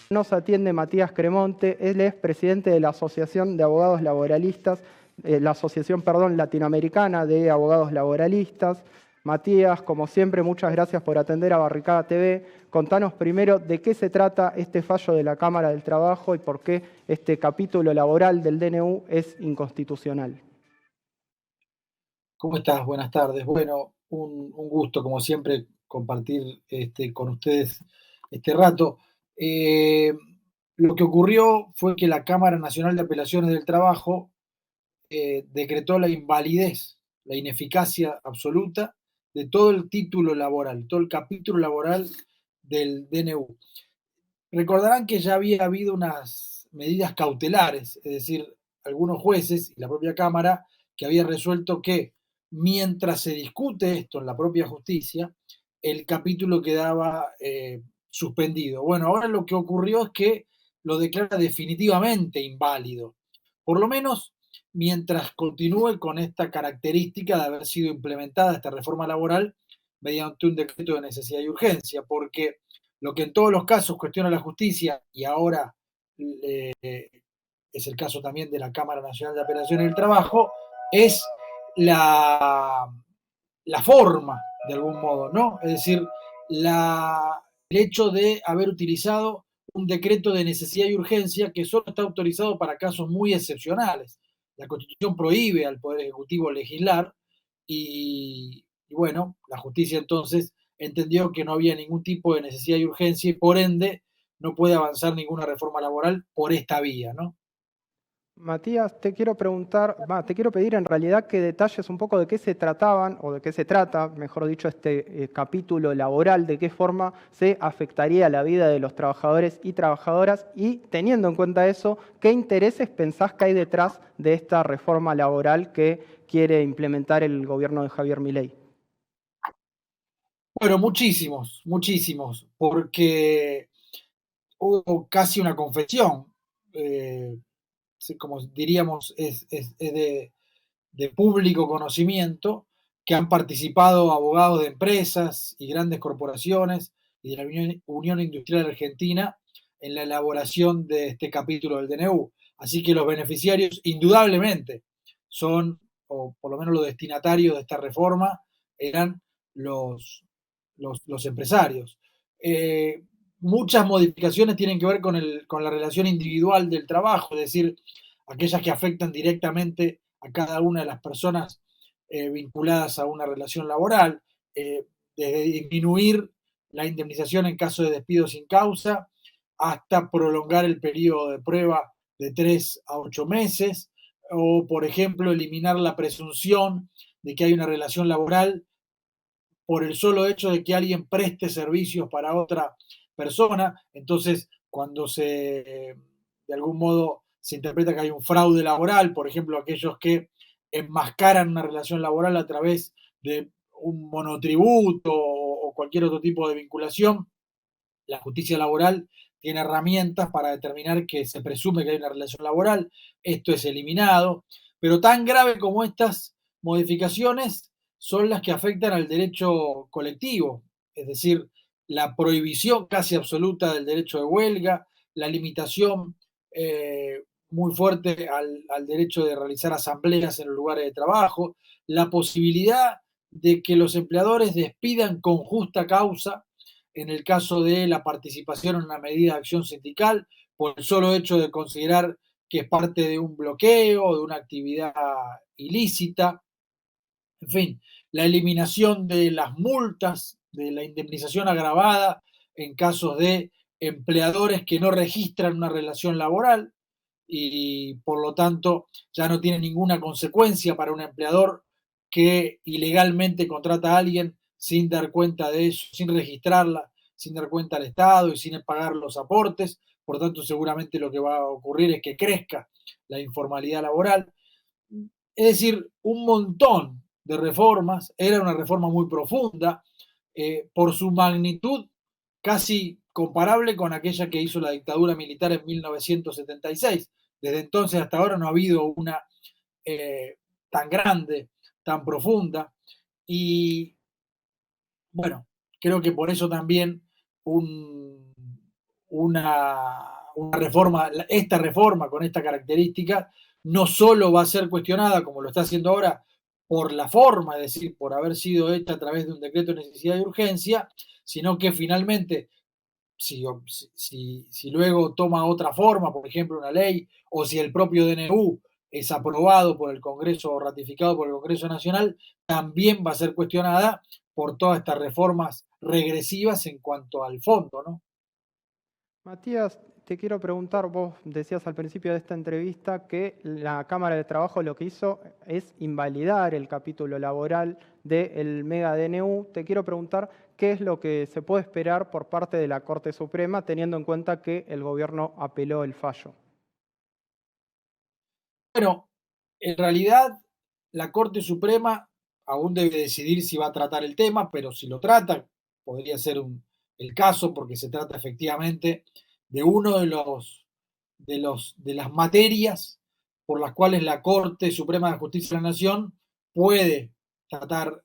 Nos atiende Matías Cremonte, él es presidente de la Asociación de Abogados Laboralistas, la Asociación, perdón, Latinoamericana de Abogados Laboralistas. Matías, como siempre, muchas gracias por atender a Barricada TV. Contanos primero de qué se trata este fallo de la Cámara del Trabajo y por qué este capítulo laboral del DNU es inconstitucional. ¿Cómo estás? Buenas tardes. Bueno, un gusto, como siempre, compartir con ustedes este rato. Eh, lo que ocurrió fue que la Cámara Nacional de Apelaciones del Trabajo decretó la invalidez, la ineficacia absoluta de todo el título laboral, todo el capítulo laboral del DNU. Recordarán que ya había habido unas medidas cautelares, es decir, algunos jueces y la propia Cámara que había resuelto que mientras se discute esto en la propia justicia, el capítulo quedaba suspendido. Bueno, ahora lo que ocurrió es que lo declara definitivamente inválido, por lo menos mientras continúe con esta característica de haber sido implementada esta reforma laboral mediante un decreto de necesidad y urgencia, porque lo que en todos los casos cuestiona la justicia y ahora eh, es el caso también de la Cámara Nacional de Apelaciones del Trabajo, es la, la forma, de algún modo, ¿no? Es decir, el hecho de haber utilizado un decreto de necesidad y urgencia que solo está autorizado para casos muy excepcionales. La Constitución prohíbe al Poder Ejecutivo legislar y bueno, la justicia entonces entendió que no había ningún tipo de necesidad y urgencia y por ende no puede avanzar ninguna reforma laboral por esta vía, ¿no? Matías, te quiero preguntar, te quiero pedir en realidad que detalles un poco de qué se trataban o de qué se trata, mejor dicho, este capítulo laboral, de qué forma se afectaría la vida de los trabajadores y trabajadoras y teniendo en cuenta eso, ¿qué intereses pensás que hay detrás de esta reforma laboral que quiere implementar el gobierno de Javier Milei? Bueno, muchísimos, muchísimos, porque hubo casi una confesión, eh, sí, como diríamos, es de público conocimiento, que han participado abogados de empresas y grandes corporaciones y de la Unión Industrial Argentina en la elaboración de este capítulo del DNU. Así que los beneficiarios, indudablemente, son, o por lo menos los destinatarios de esta reforma, eran los, los empresarios. Eh, Muchas modificaciones tienen que ver con la relación individual del trabajo, es decir, aquellas que afectan directamente a cada una de las personas vinculadas a una relación laboral, desde disminuir la indemnización en caso de despido sin causa hasta prolongar el periodo de prueba de 3 a 8 meses, o por ejemplo eliminar la presunción de que hay una relación laboral por el solo hecho de que alguien preste servicios para otra persona. Entonces, cuando de algún modo se interpreta que hay un fraude laboral, por ejemplo, aquellos que enmascaran una relación laboral a través de un monotributo o cualquier otro tipo de vinculación, la justicia laboral tiene herramientas para determinar que se presume que hay una relación laboral, esto es eliminado, pero tan grave como estas modificaciones son las que afectan al derecho colectivo, es decir, la prohibición casi absoluta del derecho de huelga, la limitación muy fuerte al derecho de realizar asambleas en los lugares de trabajo, la posibilidad de que los empleadores despidan con justa causa en el caso de la participación en una medida de acción sindical, por el solo hecho de considerar que es parte de un bloqueo, de una actividad ilícita, en fin, la eliminación de las multas, de la indemnización agravada en casos de empleadores que no registran una relación laboral y por lo tanto ya no tiene ninguna consecuencia para un empleador que ilegalmente contrata a alguien sin dar cuenta de eso, sin registrarla, sin dar cuenta al Estado y sin pagar los aportes. Por tanto, seguramente lo que va a ocurrir es que crezca la informalidad laboral. Es decir, un montón de reformas, era una reforma muy profunda, por su magnitud casi comparable con aquella que hizo la dictadura militar en 1976. Desde entonces hasta ahora no ha habido una tan grande, tan profunda. Y bueno, creo que por eso también un, una reforma, esta reforma con esta característica, no solo va a ser cuestionada, como lo está haciendo ahora, por la forma, es decir, por haber sido hecha a través de un decreto de necesidad y urgencia, sino que finalmente, si luego toma otra forma, por ejemplo, una ley, o si el propio DNU es aprobado por el Congreso o ratificado por el Congreso Nacional, también va a ser cuestionada por todas estas reformas regresivas en cuanto al fondo, ¿no? Matías, te quiero preguntar, vos decías al principio de esta entrevista que la Cámara de Trabajo lo que hizo es invalidar el capítulo laboral del Mega DNU. Te quiero preguntar qué es lo que se puede esperar por parte de la Corte Suprema, teniendo en cuenta que el gobierno apeló el fallo. Bueno, en realidad la Corte Suprema aún debe decidir si va a tratar el tema, pero si lo trata, podría ser el caso, porque se trata efectivamente de uno de las materias por las cuales la Corte Suprema de Justicia de la Nación puede tratar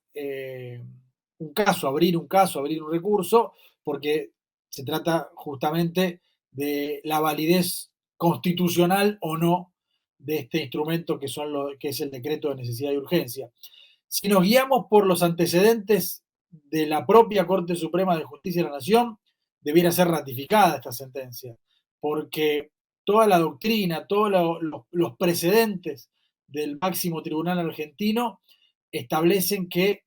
abrir un caso, abrir un recurso, porque se trata justamente de la validez constitucional o no de este instrumento que es el decreto de necesidad y urgencia. Si nos guiamos por los antecedentes de la propia Corte Suprema de Justicia de la Nación, debiera ser ratificada esta sentencia, porque toda la doctrina, todos los precedentes del máximo tribunal argentino establecen que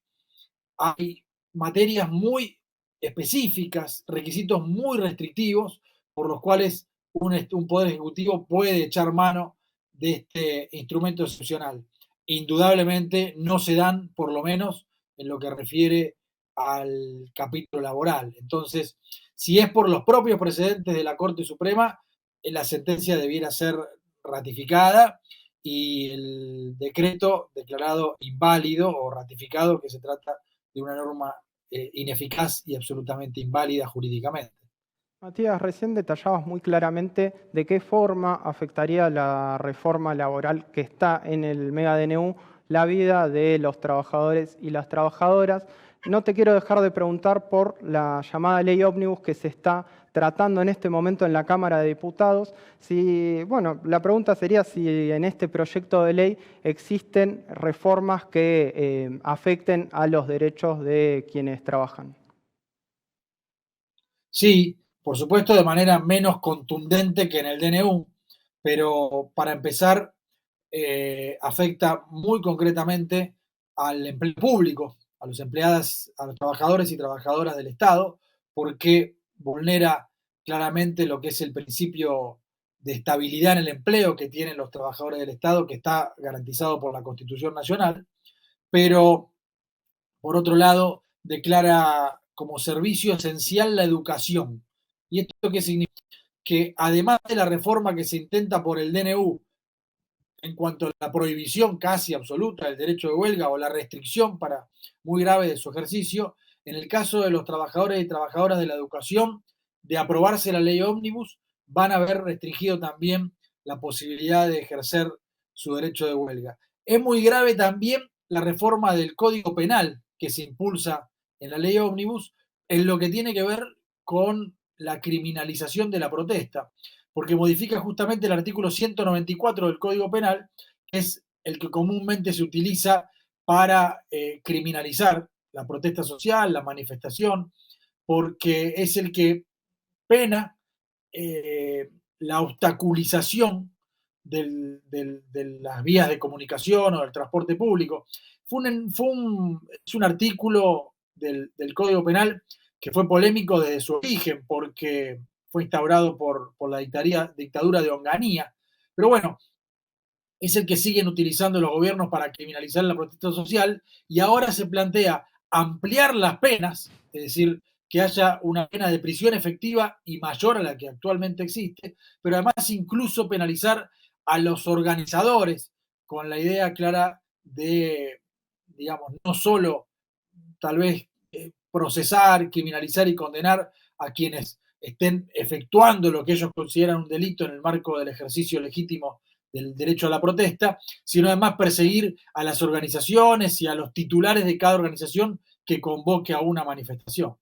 hay materias muy específicas, requisitos muy restrictivos, por los cuales un Poder Ejecutivo puede echar mano de este instrumento excepcional. Indudablemente no se dan, por lo menos, en lo que refiere al capítulo laboral. Entonces, si es por los propios precedentes de la Corte Suprema, la sentencia debiera ser ratificada y el decreto declarado inválido o ratificado, que se trata de una norma ineficaz y absolutamente inválida jurídicamente. Matías, recién detallabas muy claramente de qué forma afectaría la reforma laboral que está en el Mega DNU la vida de los trabajadores y las trabajadoras. No te quiero dejar de preguntar por la llamada ley ómnibus que se está tratando en este momento en la Cámara de Diputados. La pregunta sería si en este proyecto de ley existen reformas que afecten a los derechos de quienes trabajan. Sí, por supuesto, de manera menos contundente que en el DNU, pero para empezar, afecta muy concretamente al empleo público, a los empleados, a los trabajadores y trabajadoras del Estado, porque vulnera claramente lo que es el principio de estabilidad en el empleo que tienen los trabajadores del Estado, que está garantizado por la Constitución Nacional, pero por otro lado, declara como servicio esencial la educación. ¿Y esto qué significa? Que además de la reforma que se intenta por el DNU en cuanto a la prohibición casi absoluta del derecho de huelga o la restricción para muy grave de su ejercicio, en el caso de los trabajadores y trabajadoras de la educación, de aprobarse la ley ómnibus, van a haber restringido también la posibilidad de ejercer su derecho de huelga. Es muy grave también la reforma del Código Penal que se impulsa en la ley ómnibus en lo que tiene que ver con la criminalización de la protesta, porque modifica justamente el artículo 194 del Código Penal, que es el que comúnmente se utiliza para criminalizar la protesta social, la manifestación, porque es el que pena la obstaculización de las vías de comunicación o del transporte público. Es un artículo del Código Penal que fue polémico desde su origen, porque fue instaurado por la dictadura de Onganía. Pero bueno, es el que siguen utilizando los gobiernos para criminalizar la protesta social y ahora se plantea ampliar las penas, es decir, que haya una pena de prisión efectiva y mayor a la que actualmente existe, pero además incluso penalizar a los organizadores con la idea clara de, digamos, no solo tal vez procesar, criminalizar y condenar a quienes estén efectuando lo que ellos consideran un delito en el marco del ejercicio legítimo del derecho a la protesta, sino además perseguir a las organizaciones y a los titulares de cada organización que convoque a una manifestación.